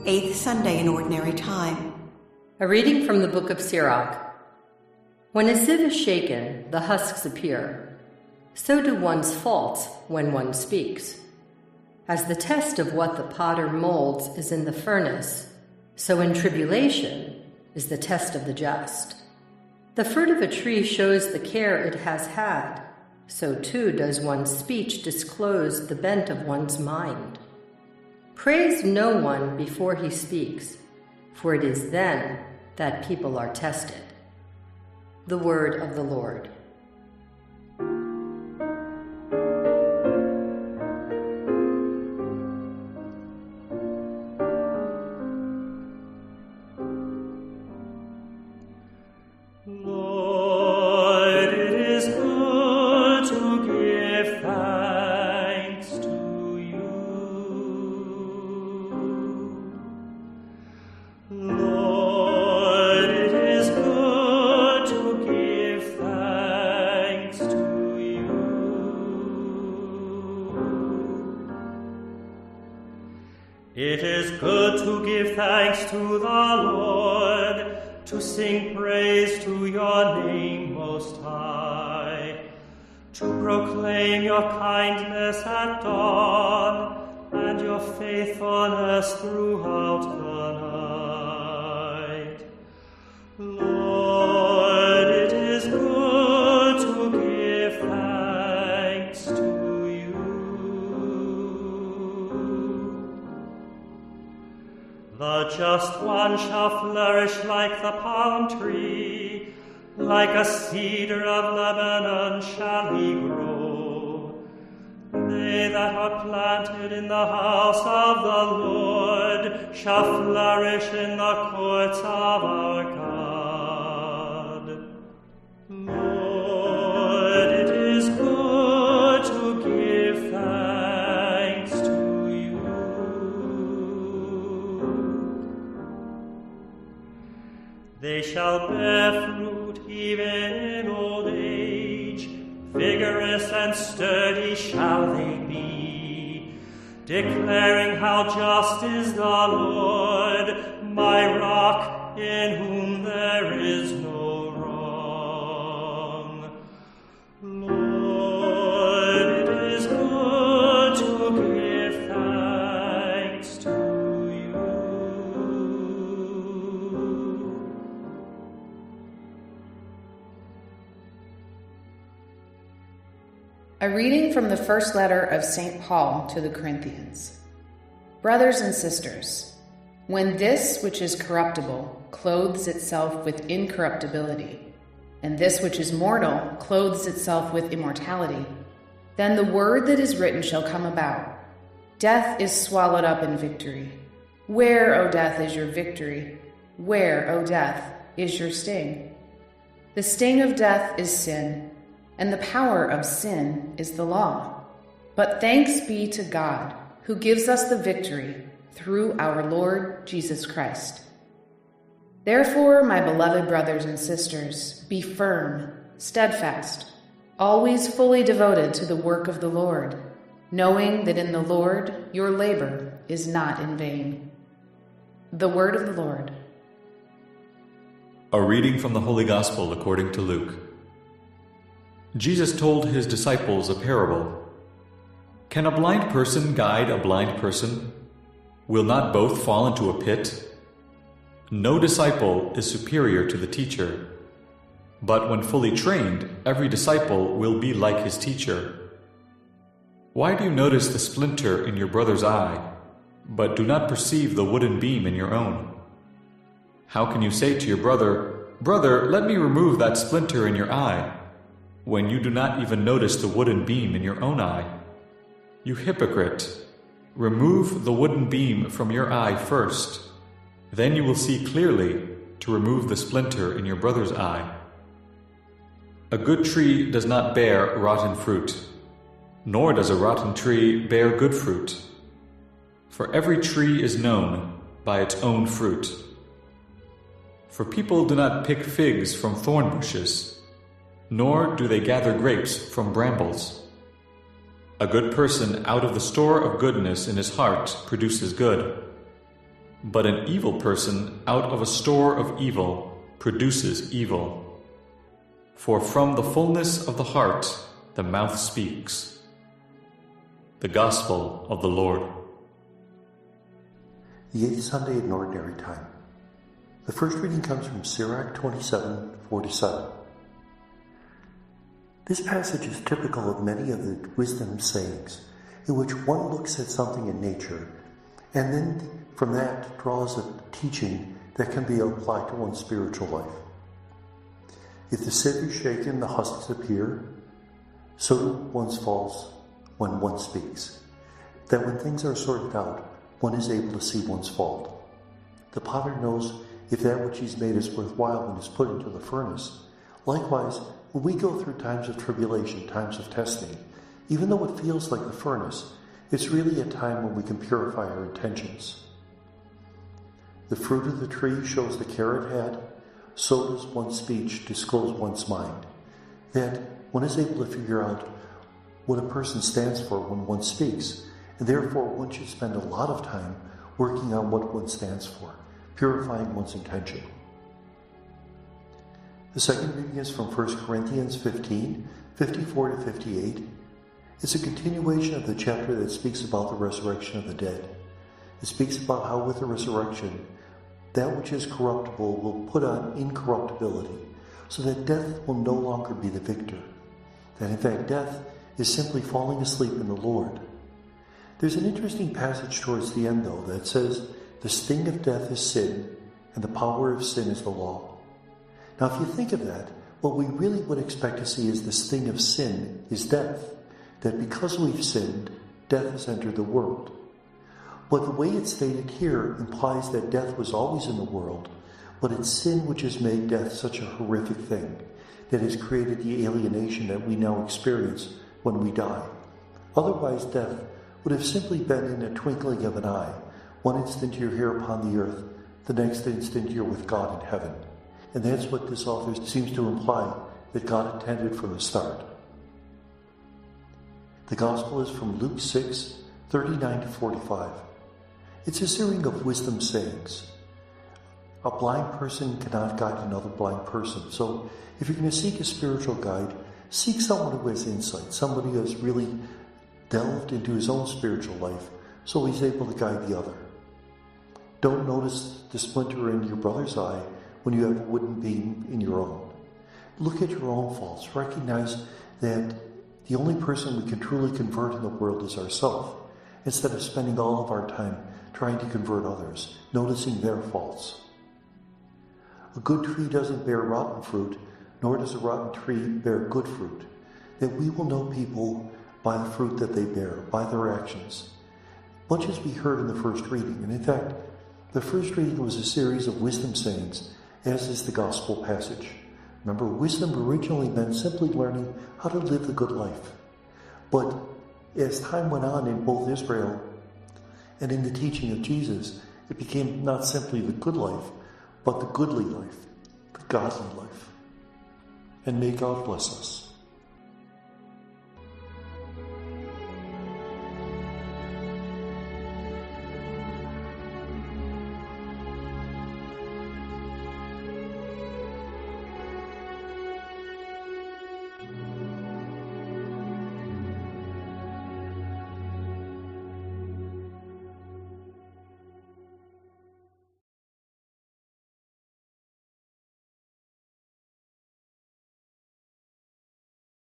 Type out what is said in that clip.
Eighth Sunday in Ordinary Time. A reading from the book of Sirach. When a sieve is shaken, the husks appear. So do one's faults when one speaks. As the test of what the potter molds is in the furnace, so in tribulation is the test of the just. The fruit of a tree shows the care it has had, so too does one's speech disclose the bent of one's mind. Praise no one before he speaks, for it is then that people are tested. The word of the Lord. Lord, it is good to give thanks to you. Lord, it is good to give thanks to you. It is good to give thanks to the Lord, to sing praise to your name most high, to proclaim your kindness at dawn and your faithfulness throughout the night. Lord, it is good to give thanks to you. The just one shall flourish like the palm tree, like a cedar of Lebanon shall he grow. They that are planted in the house of the Lord shall flourish in the courts of our God. Lord, it is good to give thanks to you. They shall bear fruit even in old age, vigorous and sturdy shall they be, declaring how just is the Lord, my rock, in whom there is no wrong. Lord, it is good to give thanks to you. A reading from the first letter of St. Paul to the Corinthians. Brothers and sisters, when this which is corruptible clothes itself with incorruptibility, and this which is mortal clothes itself with immortality, then the word that is written shall come about. Death is swallowed up in victory. Where, O death, is your victory? Where, O death, is your sting? The sting of death is sin, and the power of sin is the law. But thanks be to God, who gives us the victory through our Lord Jesus Christ. Therefore, my beloved brothers and sisters, be firm, steadfast, always fully devoted to the work of the Lord, knowing that in the Lord your labor is not in vain. The word of the Lord. A reading from the Holy Gospel according to Luke. Jesus told his disciples a parable. Can a blind person guide a blind person? Will not both fall into a pit? No disciple is superior to the teacher, but when fully trained, every disciple will be like his teacher. Why do you notice the splinter in your brother's eye, but do not perceive the wooden beam in your own? How can you say to your brother, "Brother, let me remove that splinter in your eye," when you do not even notice the wooden beam in your own eye? You hypocrite! Remove the wooden beam from your eye first. Then you will see clearly to remove the splinter in your brother's eye. A good tree does not bear rotten fruit, nor does a rotten tree bear good fruit. For every tree is known by its own fruit. For people do not pick figs from thorn bushes, nor do they gather grapes from brambles. A good person out of the store of goodness in his heart produces good, But an evil person out of a store of evil produces evil. For from the fullness of the heart the mouth speaks. The Gospel of the Lord. The eighth Sunday in Ordinary Time. The first reading comes from Sirach 27:47. This passage is typical of many of the wisdom sayings, in which one looks at something in nature, and then from that draws a teaching that can be applied to one's spiritual life. If the sieve is shaken, the husks appear, so do one's faults when one speaks. That when things are sorted out, one is able to see one's fault. The potter knows if that which he's made is worthwhile when it's put into the furnace. Likewise, when we go through times of tribulation, times of testing, even though it feels like the furnace, it's really a time when we can purify our intentions. The fruit of the tree shows the care it had, so does one's speech disclose one's mind. That one is able to figure out what a person stands for when one speaks, and therefore one should spend a lot of time working on what one stands for, purifying one's intention. The second reading is from 1 Corinthians 15:54-58. It's a continuation of the chapter that speaks about the resurrection of the dead. It speaks about how with the resurrection, that which is corruptible will put on incorruptibility, so that death will no longer be the victor. That in fact death is simply falling asleep in the Lord. There's an interesting passage towards the end, though, that says, the sting of death is sin, and the power of sin is the law. Now, if you think of that, what we really would expect to see is the sting of sin is death. That because we've sinned, death has entered the world. But the way it's stated here implies that death was always in the world, but it's sin which has made death such a horrific thing, that has created the alienation that we now experience when we die. Otherwise, death would have simply been in a twinkling of an eye. One instant you're here upon the earth, the next instant you're with God in heaven. And that's what this author seems to imply that God intended from the start. The Gospel is from Luke 6:39-45. It's a series of wisdom sayings. A blind person cannot guide another blind person. So if you're going to seek a spiritual guide, seek someone who has insight, somebody who has really delved into his own spiritual life so he's able to guide the other. Don't notice the splinter in your brother's eye when you have a wooden beam in your own. Look at your own faults. Recognize that the only person we can truly convert in the world is ourselves, instead of spending all of our time trying to convert others, noticing their faults. A good tree doesn't bear rotten fruit, nor does a rotten tree bear good fruit. That we will know people by the fruit that they bear, by their actions. Much as we heard in the first reading, and in fact, the first reading was a series of wisdom sayings, as is the gospel passage. Remember, wisdom originally meant simply learning how to live the good life. But as time went on in both Israel and in the teaching of Jesus, it became not simply the good life, but the goodly life, the godly life. And may God bless us.